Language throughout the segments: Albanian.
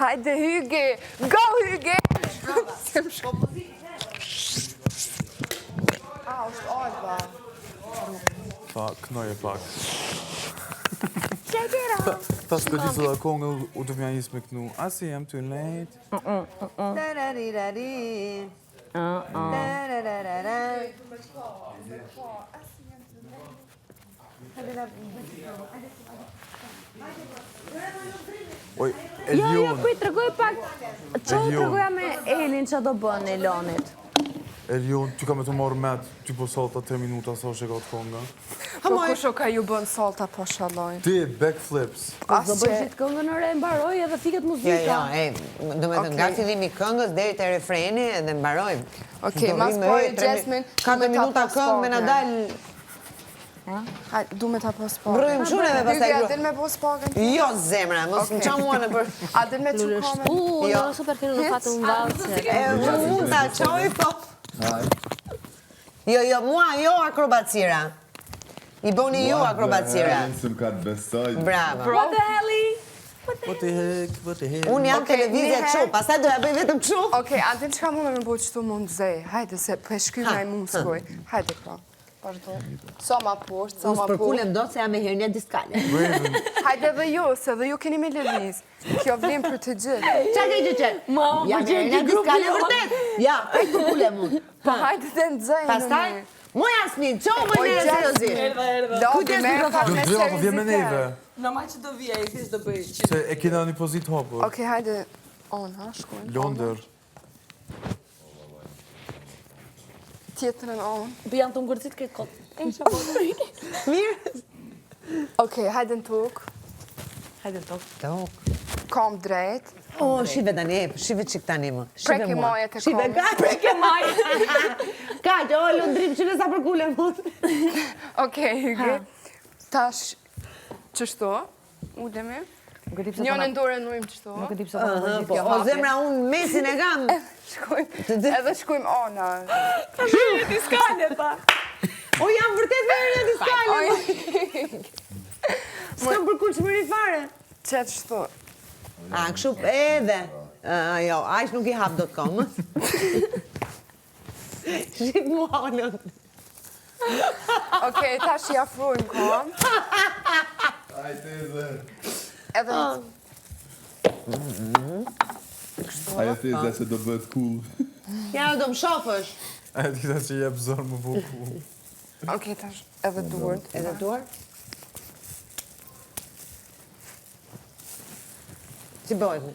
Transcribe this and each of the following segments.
Hajde, Hyge! Go, Hyge! Është Alba. Pa, knoje pak. Qetira! Ta s'pëti së da kongë u të mja njës me kënu. Asi jam too late. Oj, Elion. Jo, kuj, të regoj pak. Qo të regoja me Elin që do bënë Elonit? Elion, ty ka me të marrë met, ty po salta 3 minuta sa është e ka të konga. Po kusho ka ju bën salta po shaloj. Ti, backflips. Do bëjë qitë këngën në re mbaroj edhe fiket muzika. Do me të nga fillimi këngës deri te refreni edhe mbarojmë. Okej, mas pojë Jasmine, 4 minuta këngë me na dal. Du me ta pos pagën. Vrojmë shumë edhe pastaj. Hyge, a din me pos pagën? Jo, zemra, mos më qa mua në për... A din me që kamen? Jo, super finu në fatë unë valqe. Mund ta qoj, po... Jo, mua jo akrobacira. I boni ju akrobacira. Sëm ka të besoj. Bravo. What the hell-i? What the heck? Unë jam televizje qo, pastaj do ja bëj vetëm qo. Okej, a din që ka mund me bëjë qëtu mund zej? Hajde, se për shkyrna i muskoj. Hajde, pra. Pardon. Sa ma poshtë, sa ma poshtë. Përkullem do se jam e hernia diskale. Hajde dhe ju, se dhe ju keni me lëviz. Kjo vlim për të gjithë. Qa ke që? Jam e hernia diskale vërtet. Ja, kaj përkullem unë. Po hajde dhe në dzejnë. Pastaj, mu Jasmin, qo më në seriozi. Do, me pak me Do të vjen me neve. Në ma që do vija, i thjesht do bëj. Se e kena një pozit hapër. Okej, hajde. On, ha, shkojnë. Londër. Tjetërën on. Bë janë të ngërcit këtë kotë. Mirë. Okej, hajde në tuk. Hajde të Tok. Kom drejt. O, shive tani, shive qik tani më. Preki majet e Shive kom. ka, preke majet. Ka, që o, lundrim që nësa përkullem unë. Okej, Hyge. Tash, qështu? Udemi. Njën e ndore në ujmë qështu. Nuk e di pse po në Po, o zemra unë mesin e kam. Edhe shkojmë ona. Hernia diskale, ta. O, jam vërtet me hernia diskale. S'kam përkull që më rifare. Qetë shtu. A, këshu edhe. Jo, ajsh nuk i hap do të kom. Shqip mua, olon. Okej, tash i afrujmë kom. Ajte dhe. Edhe... Ajo thjesht dhe se do bëhet cool. Ja, do më shofësh. E ti ta që jep zorë më buku. Okej, tash edhe duart. Edhe duar? Si bëjmë?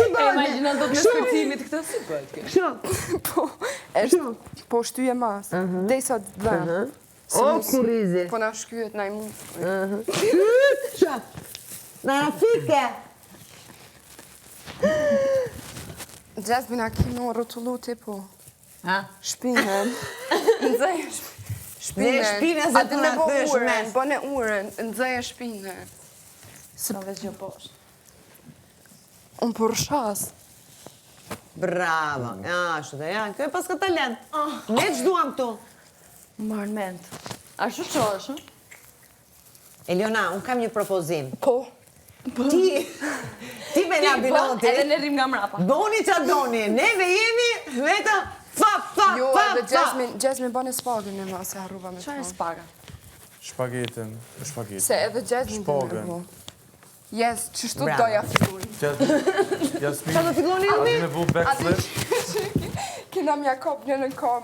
E imaginan do të me shpërtimit këtë si bëjt kjo. Po, është po shtyje mas. Dej sa të dhemë. O, kurizi. Po na shkyet na i mund. Shaf. Në rafike. Jasmine, a kemi o rotullu ti po? Ha? Shpinën. Nëzaj shpinën. Ne shpinën se A të di me na bo thysh uren, mes. bo ne uren, nëzaj shpinën. Sa veç gjë poshtë. Unë për shas. Bravo. Ja, ashtu dhe ja. Kjo e pas ka talent. Ne që duam këtu. Marë ment. Ashtu që është, Eliona, unë kam një propozim. Po. Ti me na biloti. Edhe ne rrim nga mrapa. Doni që doni. Neve jemi vetëm fap. Jo, edhe Jasmine bane spagën në ma, se harruva me Qa e thonë. spaga? Shpagetin. Se edhe Jasmine dhe Shpagën. me bo. Yes, qështu Bravo. doja fillujnë. Jasmin, Qa do filloni a unë? di me bu backflip? Kina mja kop një në kom,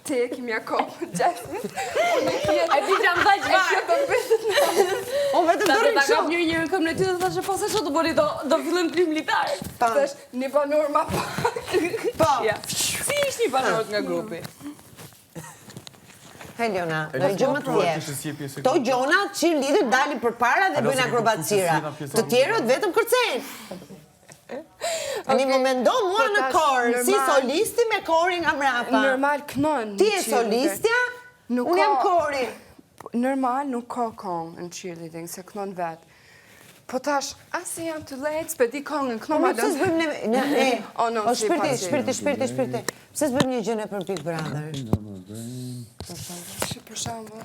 te ki mja kop, Jasmine. E di që më dhaq E kjo do bësit në... O, vetëm Ta të të rrinë takam shumë. njëri në këm në ty dhe thashe po se që të bëri do fillim krim militar. Tash, një banor ma pak. Po. Si ishtë një banorët nga grupi? Eliona, do gjë më të thjeshtë. To gjona që lidhë dalin për para dhe bëjnë akrobacira. Të tjerët vetëm kërcejnë. Një më mendo mua në korë, si solisti me kori nga mrapa. Normal kënon. Ti e solistja, unë jam kori. Normal nuk ka kong në cheerleading, se kënon vetë. Po tash, asi jam të lejtë, s'pedi kongën, kënon ma Pse s'bëm ne... O, no, O, si shpirti. Pse s'bëm një gjëne për Big Brother? Që për shambull,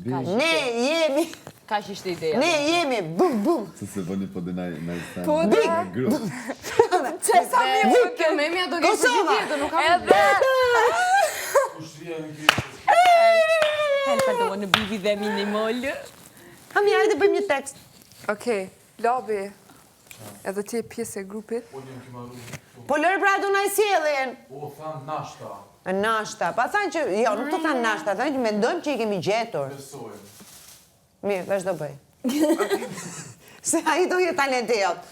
Ne jemi... Kaq ishte ideja. Ne jemi bum bum. Se bëni po dhe naj stand. Po Në dhe- grup. Qesa mi më Kjo memja do kishte Kosova. gjithë, nuk kam Helpa do në bivi dhe minimol. Hami, hajde bëjmë një tekst. Okej, Labi, edhe ti e pjesë e grupit. Po lërë pra do na i sjellin. O, thanë nashta. Nashta. Pa thanë që, jo, nuk të thanë nashta, thanë që mendojmë që i kemi gjetur. Besojmë. Mirë, vazhdo bëj. Se ai do je talenti jot.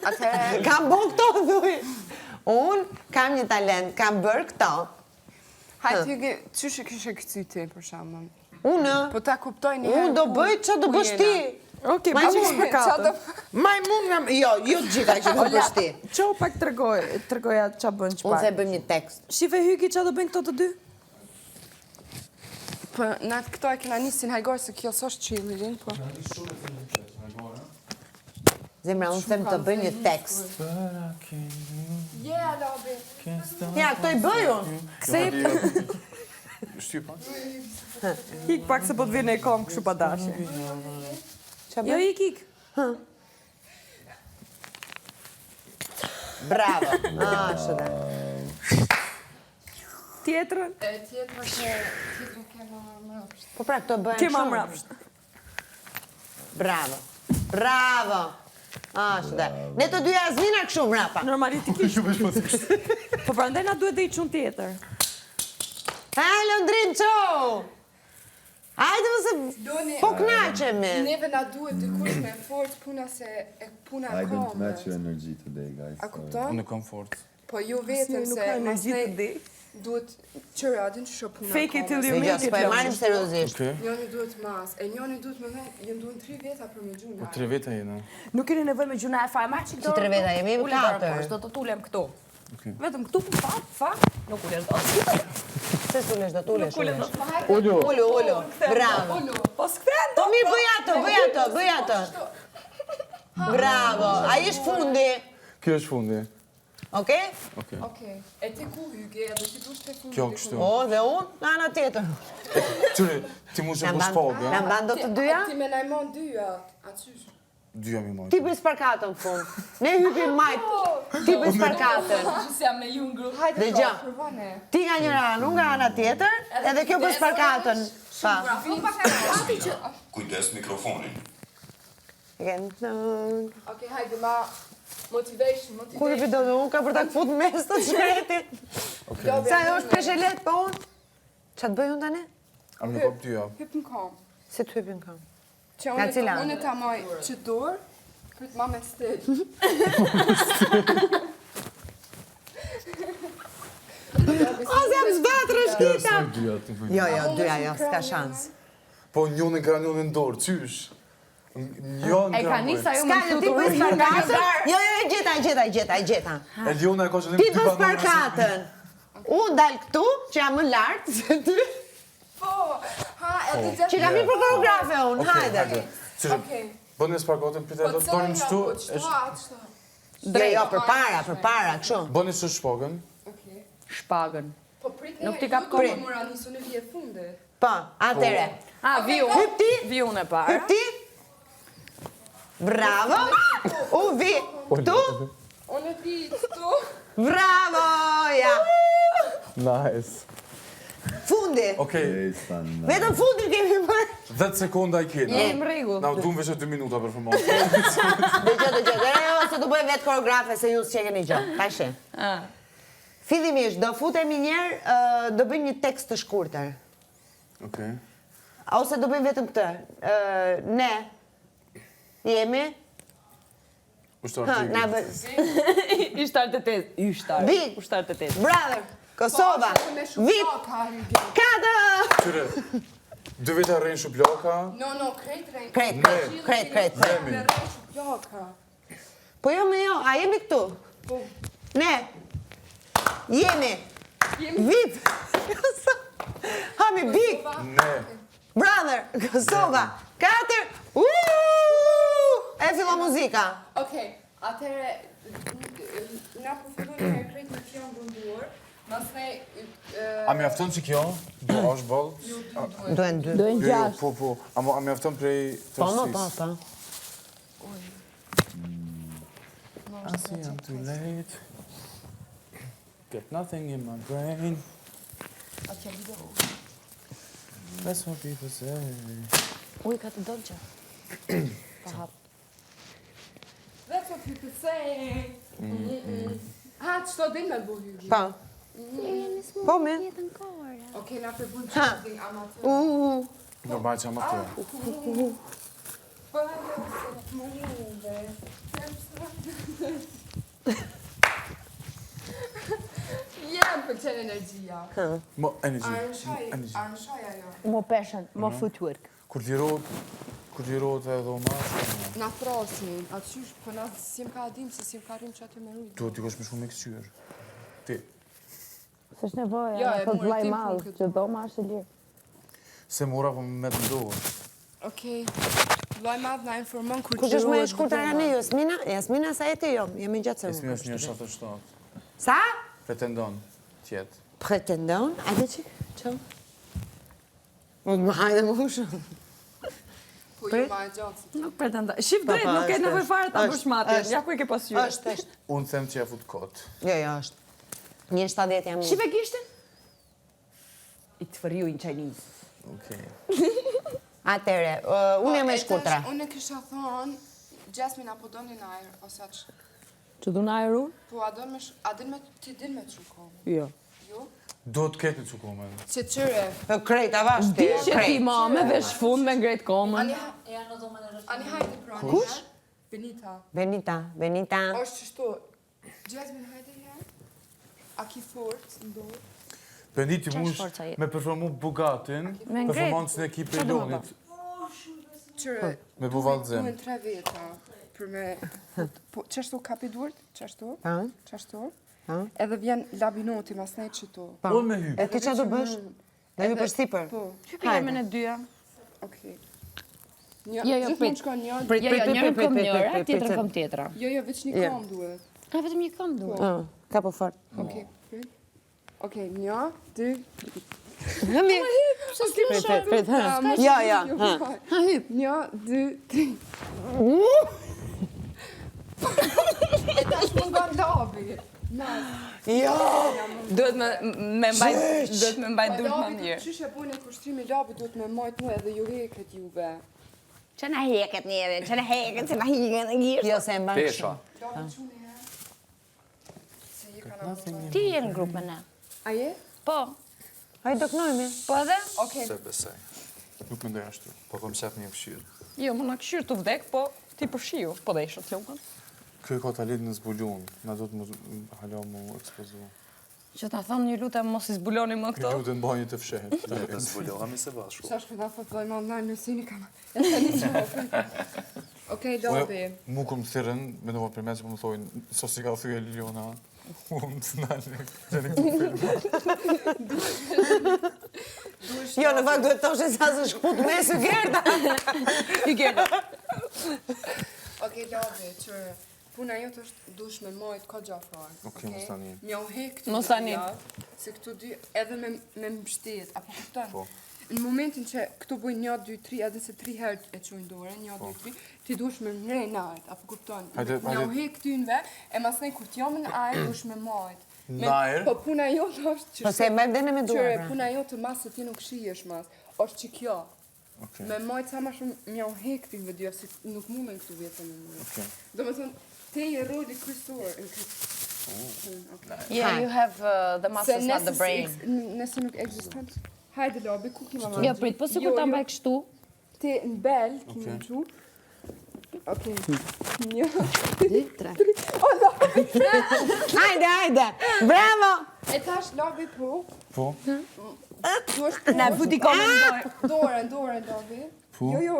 Atëherë, Kam bën këto, thuj. Unë kam një talent, kam bërë këto. hajtë qyshe kishe këcy ti, për shembull. Unë, Po ta kuptoj një herë. unë do bëj që do bësh ti. Okej, Ma bëjmë që spërkatën. Majmun nga... Jo, jo të gjitha që do bësh ti. Qo pak tregoja qa bën që Unë pak. the bëjmë një tekst. Shife Hyki qa do bëjnë këto të dy? Po, na këto e kena nisin hajgore se kjo s'është chillin, po. Zemra, unë them të bëjmë një tekst. Yeah, Labi. Ja, këto i bëj unë. Shtypa? Hik pak se po të vjen e kom kështu pa dashje. Qa Jo, bëj? hik. Bravo. Ashtu dhe. Tjetrën? Tjetër ke më rëpsht. Po pra, këto bëjmë Kema shumë. mrapsht. Bravo. Bravo. Ashtu dhe. Ne të dyja azmina kështu mrapa. Normalitikisht. Po prandaj na duhet dhe i çun tjetër. Ha, Londrin, qo! Hajde më se po knaqemi. Neve na duhet dikush me forcë puna se e puna I e don't komë. match your energy today, guys. A kupton? Unë kam forcë. Po ju vetëm Nuk se ka energji të di. duhet qëradin që shë puna Fake it till you Dhe make gjë, it. s'po e Londrin. marim seriozisht. Okej. Njoni duhet mas, e njoni duhet me ven, jë nduhen 3 veta për me gjuna. Po 3 veta jena. Nuk keni nevojë me gjuna e fare, marr çik Si 3 veta, jemi 4. Do të tulem këtu. Okej. Vetëm këtu fa, nuk ulem dot. Se s'ulesh do t'ulesh. Nuk ulem dot. Ulu. Bravo. Po s'kthen Po mirë, bëj ato. Bravo. Ai është fundi. Kjo është fundi. Okej? Okej. Okej, e ti ku hyge, edhe ti dush të fundi. Kjo kështu. O, dhe unë, në ana tjetër. Qyri, ti mund që bësh pogë, Na mban do të dyja? Ti me najmon dyja, atysh. Dyja mi mojë. Ti bëj sparkatën fund. Ne hypim majt. Ti bëj sparkatën. Që jam me ju në grup. Hajde, Dhe gjë. provane. Ti nga njëra anë, unë nga ana tjetër, edhe kjo bëj sparkatën. Pa. Kujdes mikrofonin. Okej, hajde, ma motivation. Kur i video unë ka për ta fut mes të shkretit. Sa e është peshelet, po unë? Qa të bëj unë tani? A më kop dyja. Hyp në kam. Si të hypim kam? Që Nga cila? unë ta maj që dorë, për të ma me stil. O, se jam zbatë rëshkita! Dyja të bëj. Jo, dyja, jo, s'ka shans. Po njone ka njone në dorë, qysh? Njone E ka nisa ju Ska më në ti bëj sparkatën? Jo, gjeta. E Liona e ka që Ti bëj sparkatën. Unë dal këtu, që jam më lartë se ty. Po, ha, edhe gjë. Që kam i për koreografe unë, hajde. Okej. Bënë e sparkotën, pita do të tonim qëtu. Jo, për para, kështu. Bënë e që shpogën. Okej. Shpagën. Po prit Nuk ti kap kohë. Mora nisu në vje funde. Pa, atere. Viu. Hyp ti, Viu në parë. hyp ti. Bravo. U vi. Këtu. Unë e di këtu. Bravo, ja. Nice. Fundi. Okej, Vetëm fundin kemi bërë. 10 sekonda i kena. Jemi në rregull. Na u duam veç 2 minuta për fëmon. Dëgjoj, ose do bëj vetë koreografe se ju s'e keni gjë. Tashi. Fillimisht do futemi njerë, do bëjmë një tekst të shkurtër. Okej. Ose do bëjmë vetëm këtë. Ne jemi Ushtar Ha, na të bë. Ishtar të tes. Ishtar. Big. Ushtar të tes. Brother, Kosova. Vip. 4. Qyre, 2 veta rrejnë shuploka. No, krejt. Kret. Me rrejnë shuploka. Po jo me jo, a jemi këtu? Po. Ne. Jemi. Vip. Hami Big. Ne. Brother, Kosova. 4. E fillon muzika. Okej, atëre, na po fillon me krejt në fjallë bënduar, Masnej... A mjafton që kjo? Do është boll? Duhen dy. Duhen Jo, 6. po. A mjafton prej tërësisë? Po. I see I'm too late. Get nothing in my brain. That's what people say. Uj, ka të dolqe. Pa hap. That's what people say. Ha, qëto din me buhi? Po. Po, me. Okej, na përbun që din amateur. Normal që amateur. Jem për qenë energjia. Mo, energy. Arnshaja jo. Mo peshen, mo footwork. Kur lirohet edhe o mas, Na thrasin, atysh, po na sim ka adim se sim ka rim që aty me rujt. duhet t'i kosh me shumë me këqyr. Ti. S'është nevoja, Jo, e thot mori vllai tim madh, punë që do ma është e lirë. Se mora po me të ndohë. Okej. Vllai madh na informon kur Kush është më e lirohet shkurtër butena. anë Jasmina? Jasmina sa e ti jo? Jemi gjatë se Jasmina është 1.77. Sa? Pretendon tjetë. Pretendon? Ajde që? Që? Më hajde më hushë. Po ju ma e gjatë. Nuk pretendoj. Shif drejt, Pa, nuk e është, nevoj fare ta është, bësh matjen. është. Ja ku e ke pasyrë. Është. Unë them që ja fut kot. Jo, është. 1.70 jam. Shif e kishtin? I të fëriu in Chinese. Okej. Atere, unë jam e shkurtra. Unë e kisha thonë, Jasmine apo doni në ajër, ose aq. Që du në ajru? Po a don me ti din me çukom. Jo. Jo? Do të ketë që komen. Që qyre. Po krejt, a vash ti. Që ti ma me vesh fund me ngrejt komën. Ani hajde pra. Kush? Benita. Benita. Është qështu. Jasmine hajde një. A ki fort, ndorë. Penditi mush forca je? me performu Bugatin, performancën e ekip e Ilonit. Qyre. Me bu vallëzim. Duhen 3 veta. Për me... Po, qështu kapi duart? Qështu? Pa? Qështu? Edhe vjen labinoti mas nejtë qëtu. Po me hyp. E ti që do bësh? Dhe ju për sipër? Po. Hypi jemi në dyja. Okej. Jo, prit. Prit, Jo, njërën kom njëra, tjetër kom tjetra. Jo, veç një kom duhet. A, vetëm një kom duhet. Ka po fort. Okej, prit. Okej, 1, 2, 3. Hëmi. Prit, ha. Ja. Ha, hyp. 1, 2, 3. E tash më nga labi. Jo. Duhet me mbajt dur më mirë. Qysh e bujnë e kushtrimi labi duhet me majt mu edhe ju heket juve. Që na heket njëve, që na heket, që na hiken në gjishtë. Jo, se e mbanë Pesha. Labi quni he. Se je ka në Ti je në grupë me ne. A je? Po, Hajde do kënojme. po edhe? Okej. Se besoj. Nuk më ndoj ashtu. Po kom qef një këshyrë. Jo, më në këshyrë të vdek, po ti përshiu. Po dhe ishë të lukën. Kjo ka talent në zbulun. Na do të hala mu ekspozu. Që ta thonë një lutem mos i zbuloni më këto. Kjo lutë në banjë të fshehet. Ne të zbulohemi se bashku. Qa shkëta thot dojmë online në sini kam. E të një qofë. Okej, labi. Mu këm thyrën, me në më përmet që më thojnë, so si ka thyje Liliona, unë të nalë, gjeni këtë film. Jo, në fakt duhet toshe sa së shkut me së gerda. Okej, labi, qërë. Puna jotë është dush me majt ka gjafar. Okej, mos tani. Mja u hek këtu Mos dy tani. javë, se këtu dy edhe me mbështet, apo kupton? Po. Në momentin që këtu bujnë 1, 2, 3, edhe se 3 herë e qojnë dore, 1, 2, 3, ti dush me mrej najt, apo kupton? Mja u hek këtynve, e mas nej kur t'jom në ajë, dush me majt. Najr? Po puna jotë është që... Po se e mbajmë dhe në me duar, Qyre, pra. puna jotë mas se ti nuk shijesh mas, është që kjo. Me majt sa ma shumë mja u hek t'yve dy, se nuk mu me në këtu vjetë me mu. Okej. Do me thonë, te je roli kryesor në këtë. Yeah, you have the muscles, not the brain. Nëse nuk ekziston. Hajde labi, ku kima ma? Jo, prit, po sikur ta mbaj kështu. Ti në bel, kima qu. Okej. 1, 2, 3. Hajde. Bravo. e tash labi po. Po? Du është po. Na futi komën Dorën labi. Po? Jo.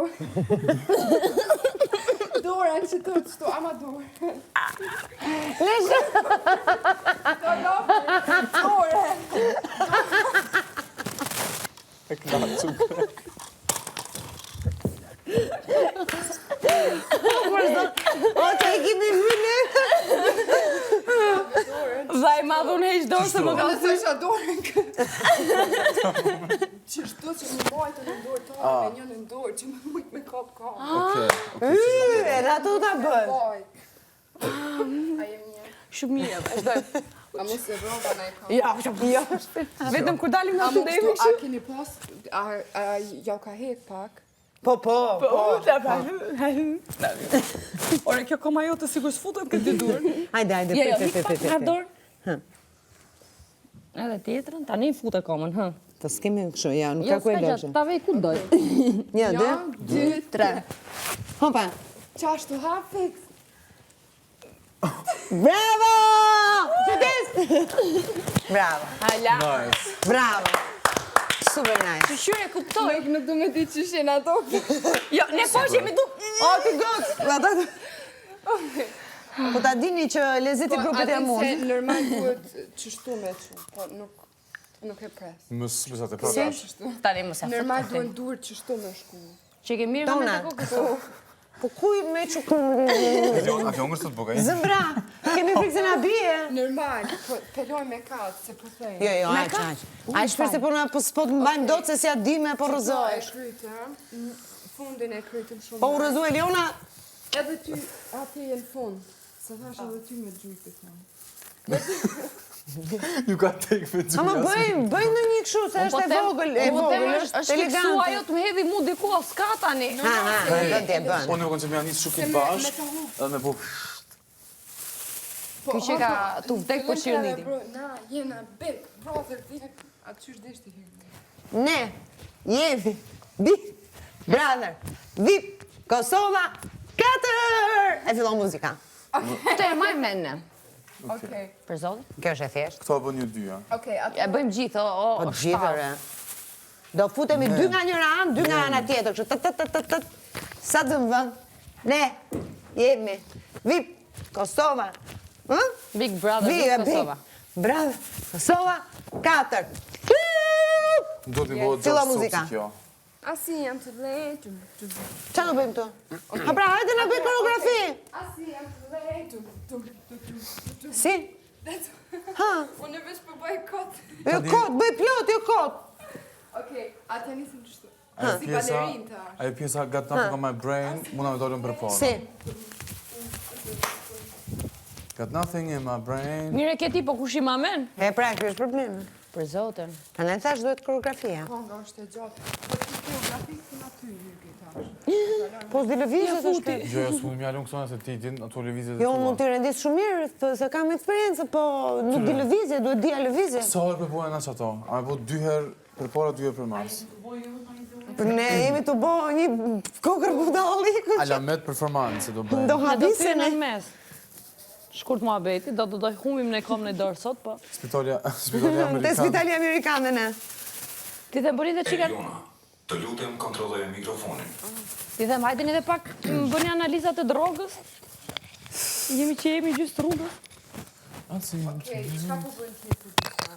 Dorën që të qëto, ama dorën. Leshe. Do labi, dorën. E këna cukë. O, që e kimi hynë. Vlla e madh unë heq dorë se më ka Unë thosha dorën këtë. Qështu që më bajtë në dorë tonë, me një në dorë, që më mujtë me kap ka. Edhe ato ta bën. Bajtë. A jem një. shumë mirë. Vazhdoj. A mos e vrova në e ka. Jo. Vetëm kur dalim A nga mos fundemi. a keni pas, a ja ka hek pak? Po. Ore, kjo koma jote sigur s'futet këtë dy durë. Hajde, Jo, hik pak pe. nga dorë. Edhe tjetrën, tani fute komën, hë. Të skemi kështu, ja, nuk Jo, ka ku e s'ka lëshë. gjatë, ta vej ku doj. 1, 2, 2, 3. hopa. Qashtu ha fix. Bravo! Bravo. Hala. Nice. Bravo. Super nice. Qyre kuptoj. Nuk du me di që shenë ato. Jo, ne po jemi du... O, të gotë! Po ta dini që lezeti grupet e se mund. normal duhet qështu me që, po nuk e pres. Mos sa të prash. Qështu. Tani më sa Normal duhet duhet qështu me shku. Që ke mirë me Tona. të kokës. Po kuj me që... A ke hungër sot buka? Zëmbra, kemi frikë se na bie. Normal, po peloj me katë, se po thej. Jo, aq. A shpër se po na s'po të mbajmë dot se si a di me po E rëzohesh. kryte, fundin e krytëm shumë. Po u rëzu Eliona, Edhe ty, ati e në fund. Se thash edhe ty me gjujtë të fund. Ju ka tek me ama bëjmë në një kështu, se është e vogël, është Është fiksu ajo elegante. të më hedhi mu diku o s'ka tani. Do t'je bën. Unë nuk që më janë njësë shukit bashk, edhe me po... Ky që ka tu vdek po shirë nidi. Na, jena big brother, vik. A qysh deshti hirë? Ne jemi Big Brother, VIP, Kosova, 4! E fillon muzika. Të e maj mene. Okej, Për zotin? Kjo është e thjesht. Këto bën një dyja. okej, E bëjmë gjithë, Po o të gjithëre. Do futemi 2 nga njëra anë, 2 nga ana tjetër, kështu sa të më vën. Ne jemi VIP, Kosova. Big Brother, Big Kosova. Bravo, Kosova, 4. Do t'i bëhet Filla gjatë muzika. sot si kjo. Asi jam të lejtë. Qa do bëjmë të? Ha pra, hajde na bëj koreografi. Asi jam të lejtë. Si? Ha, Unë vesh për bëj kotë. jo kot, bëj plot, jo kot. Okej, atë nisim qështu. Ajo Si pjesa, balerin të ashtë. ajo pjesa Got Nothing on My Brain, muna me dollën për parë. Si? Got nothing in my brain. Mire ke ti, po kush i mamen? E pra, kjo është problemi. Për zotin. Pa ne thash duhet koreografia. Konga është e gjatë. Po të koreografik si na ty, Jurgi, tash. Po s'di lëvizjet është. Jo, s'mund m'ja lënë kësona se ti din ato lëvizjet. Jo, mund t'i rendis shumë mirë, se kam eksperiencë, po nuk di lëvizje, duhet dija lëvizje. Sa herë për bojnë as ato? A me po 2 herë për para, 2 herë për mas. Ne jemi të bo një kokër budalli, Alamet performance do bëjmë. do Ne do habisën të e... në mes. Shkurt mua beti, do të humim në kom në dorë sot, po. Spitalia Te Amerikan. spitali Amerikanë ne. Ti them bëni dhe qika... Të lutem kontrolloj mikrofonin. Ti them hajden edhe pak bëni analizat e drogës. Jemi që jemi gjysë rrugës. Okej, qka po bëjnë ti për diska?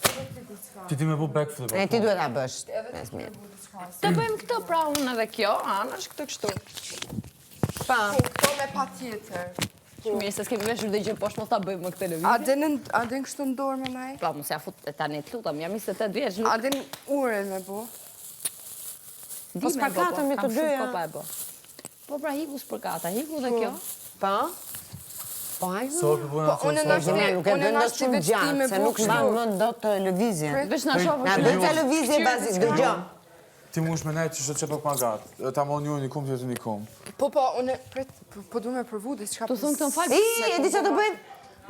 Edhe ti diska. Ti me po backflip. E ti duhet ta bësh. Edhe ti për diska. Të bëjmë këtë pra unë edhe kjo, anë është këtë kështu. Pa. Po, këto me pa tjetër. Shumë mirë se s'kemi veshur dhe gjë poshtë, mos ta bëjmë më këtë A lëvizje. den kështu në dorë me naj? Pa, mos ja fut e tani të lutam, jam 28 vjeç, A nuk den ure me bo? di Po me s'pa bo, katëm i të kam shumë dyja. kopa e bo. Po pra hiku s'përkata, hiku dhe kjo. Pa? Po hajde. Sa herë për bojnë Po, ato? unë sa në herë? Ne nuk e Unë bën na dot shumë shtive gjatë, me se nuk bukë mban kështu. mend dot të lëvizje. Veç na shohë Na bëj ca lëvizje bazik, dëgjoj. Ti mush me nejtë që shë që pak ma gatë. Ta mon ju një kumë, tjetë një kumë. Po, unë, pret, po du me përvu dhe qka Tu thonë këtë në falë. I, e di që të bëjmë?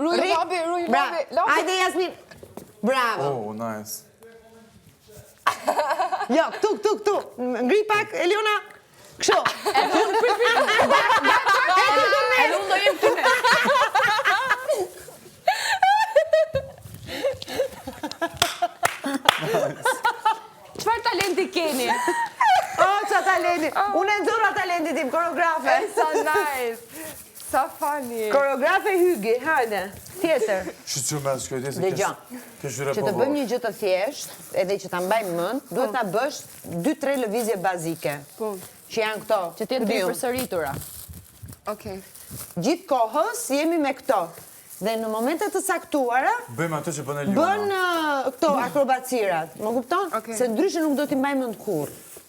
Ruj labi, Bra, labi. hajde Jasmin. Bravo. Oh, nice. Jo, këtu. Ngri pak, Eliona. Kështu. Edhe unë do jem këne. Çfarë talenti keni? O, qa talenti. Unë e nxorra talentit tim, koreografe. Sa nice. Sa funny. Koreografe Hygi, hajde. Tjetër. Shqyqyr me shkjo e se Dëgjoj. këshyre Që po të bëjmë një gjë të thjesht, edhe që ta mbajmë mend, duhet ta bësh 2-3 lëvizje bazike. Po, Që janë këto. Që t'jetë të përsëritura. okej. Gjithë kohës jemi me këto. Dhe në momentet të saktuara, Bëjmë atë që bën Eliona. bën këto akrobacirat, më kupton? Se ndryshe nuk do t'i mbajmë në kur.